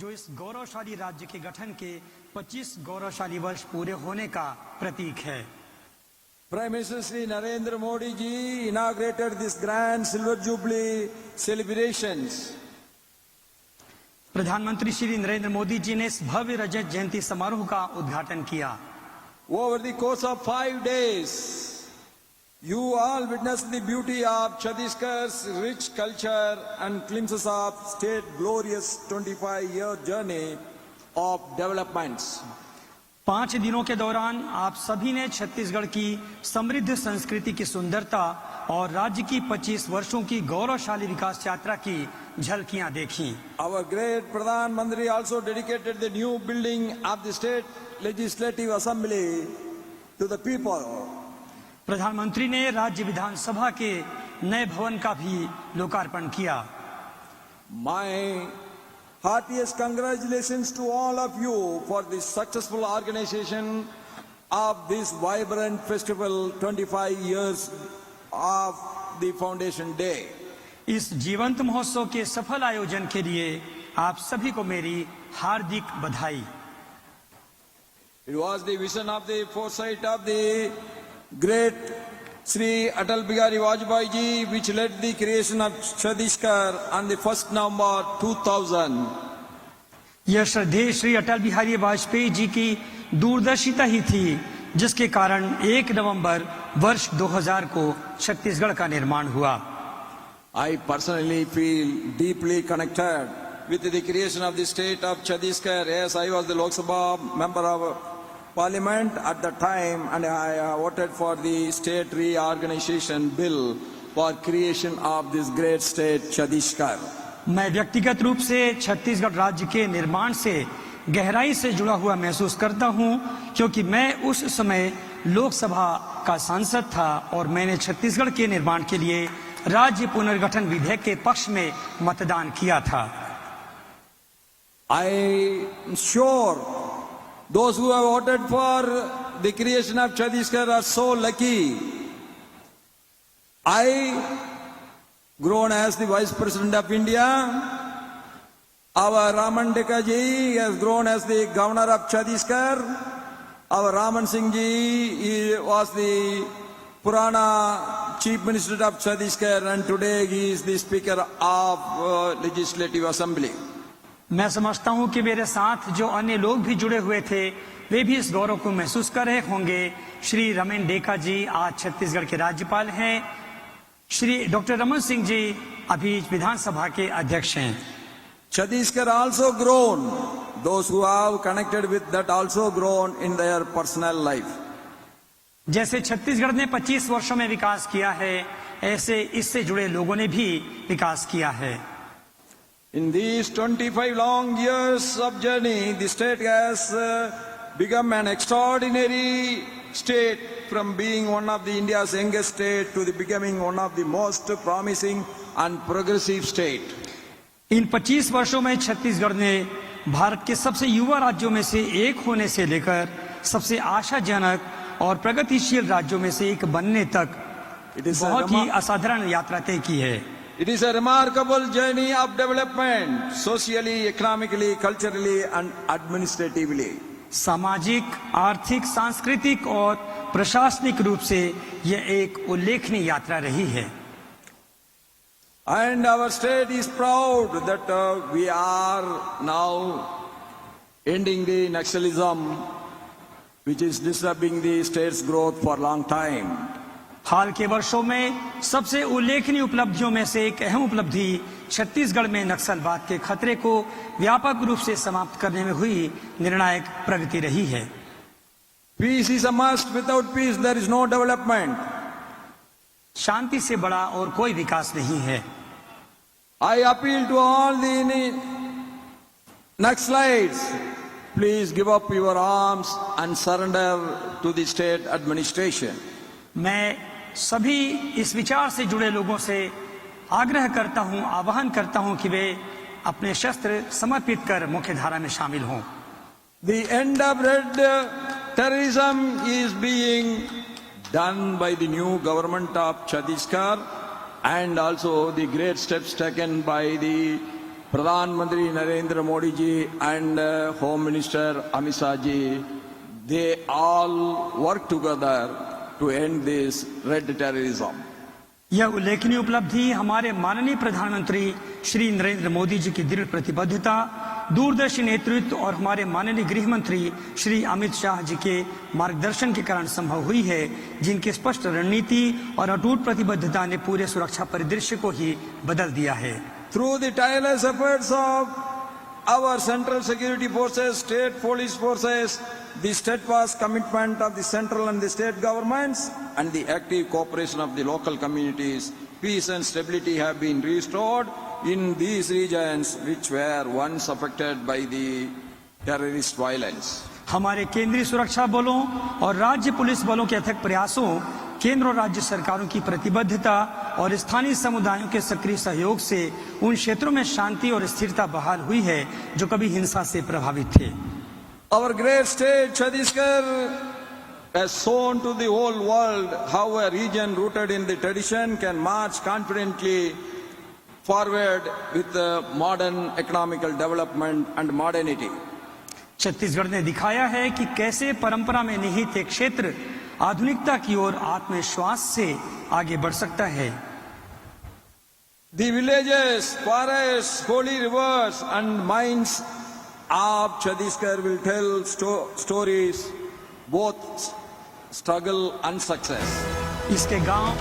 जो इस गौरवशाली राज्य के गठन के 25 गौरवशाली वर्ष पूरे होने का प्रतीक है। Prime Minister Shri Narendra Modi ji inaugurated this grand silver jubilee celebrations. प्रधानमंत्री श्री नरेंद्र मोदी जी ने इस भव्य रजत जयंती समारोह का उद्घाटन किया। Over the course of 5 days, you all witnessed the beauty of Chhattisgarh's rich culture and glimpses of state glorious 25-year journey of developments. 5 दिनों के दौरान आप सभी ने छत्तीसगढ़ की समृद्ध संस्कृति की सुंदरता और राज्य की 25 वर्षों की गौरवशाली विकास यात्रा की झलकियां देखी। Our great Pradhan Mantri also dedicated the new building of the State Legislative Assembly to the people. प्रधानमंत्री ने राज्य विधानसभा के नए भवन का भी लोकार्पण किया। My heartiest congratulations to all of you for the successful organization of this vibrant festival 25 years of the Foundation Day. इस जीवंत महोत्सव के सफल आयोजन के लिए आप सभी को मेरी हार्दिक बधाई। It was the vision of the foresight of the great Sri Atal Bihari Vajpayee ji which led the creation of Chhattisgarh on the 1st November 2000. यह श्रद्धेय श्री अटल बिहारी वाजपेयी जी की दूरदर्शिता ही थी जिसके कारण 1 नवंबर वर्ष 2000 को छत्तीसगढ़ का निर्माण हुआ। I personally feel deeply connected with the creation of the state of Chhattisgarh. Yes, I was the Lok Sabha member of Parliament at the time and I voted for the state reorganization bill for creation of this great state Chhattisgarh. मैं व्यक्तिगत रूप से छत्तीसगढ़ राज्य के निर्माण से गहराई से जुड़ा हुआ महसूस करता हूं क्योंकि मैं उस समय लोकसभा का सांसद था और मैंने छत्तीसगढ़ के निर्माण के लिए राज्य पुनर्गठन विधेयक के पक्ष में मतदान किया था। I am sure those who have voted for the creation of Chhattisgarh are so lucky. I, grown as the Vice President of India, our Raman Dekha ji has grown as the Governor of Chhattisgarh, our Raman Singh ji was the Purana Chief Minister of Chhattisgarh and today he is the Speaker of Legislative Assembly. मैं समझता हूं कि मेरे साथ जो अन्य लोग भी जुड़े हुए थे वे भी इस गौरव को महसूस कर रहे होंगे। श्री रमन डेका जी आज छत्तीसगढ़ के राज्यपाल हैं। श्री डॉक्टर रमन सिंह जी अभी विधानसभा के अध्यक्ष हैं। Chhattisgarh also grown. Those who have connected with that also grown in their personal life. जैसे छत्तीसगढ़ ने 25 वर्षों में विकास किया है ऐसे इससे जुड़े लोगों ने भी विकास किया है। In these 25 long years of journey, the state has become an extraordinary state from being one of the India's youngest state to the becoming one of the most promising and progressive state. इन 25 वर्षों में छत्तीसगढ़ ने भारत के सबसे युवा राज्यों में से एक होने से लेकर सबसे आशाजनक और प्रगतिशील राज्यों में से एक बनने तक बहुत ही असाधारण यात्रा तय की है। It is a remarkable journey of development, socially, economically, culturally and administratively. सामाजिक, आर्थिक, सांस्कृतिक और प्रशासनिक रूप से यह एक उल्लेखनीय यात्रा रही है। And our state is proud that we are now ending the Naxalism, which is disturbing the state's growth for a long time. हाल के वर्षों में सबसे उल्लेखनीय उपलब्धियों में से एक अहम उपलब्धि छत्तीसगढ़ में नक्सलवाद के खतरे को व्यापक रूप से समाप्त करने में हुई निर्णायक प्रगति रही है। Peace is a must. Without peace, there is no development. शांति से बड़ा और कोई विकास नहीं है। I appeal to all the Naxalites, please give up your arms and surrender to the state administration. मैं सभी इस विचार से जुड़े लोगों से आग्रह करता हूं, आह्वान करता हूं कि वे अपने शस्त्र समर्पित कर मुख्य धारा में शामिल हों। The end of red terrorism is being done by the new government of Chhattisgarh and also the great steps taken by the Pradhan Mantri Narendra Modi ji and Home Minister Amit Shah ji, they all work together to end this red terrorism. यह उल्लेखनीय उपलब्धि हमारे माननीय प्रधानमंत्री श्री नरेंद्र मोदी जी की दृढ़ प्रतिबद्धता, दूरदर्शी नेतृत्व और हमारे माननीय गृह मंत्री श्री अमित शाह जी के मार्गदर्शन के कारण संभव हुई है, जिनकी स्पष्ट रणनीति और अटूट प्रतिबद्धता ने पूरे सुरक्षा परिदृश्य को ही बदल दिया है। Through the tireless efforts of our central security forces, state police forces, the steadfast commitment of the central and the state governments, and the active cooperation of the local communities, peace and stability have been restored in these regions which were once affected by the terrorist violence. हमारे केंद्रीय सुरक्षा बलों और राज्य police बलों के अथक प्रयासों, केंद्र और राज्य सरकारों की प्रतिबद्धता और स्थानीय समुदायों के सक्रिय सहयोग से उन क्षेत्रों में शांति और स्थिरता बहाल हुई है जो कभी हिंसा से प्रभावित थे। Our great state Chhattisgarh has shown to the whole world how a region rooted in the tradition can march confidently forward with modern economical development and modernity. Chhattisgarh ने दिखाया है कि कैसे परंपरा में निहित एक क्षेत्र आधुनिकता की ओर आत्मविश्वास से आगे बढ़ सकता है। The villages, forests, holy rivers and mines of Chhattisgarh will tell stories, both struggle and success. इसके गांव,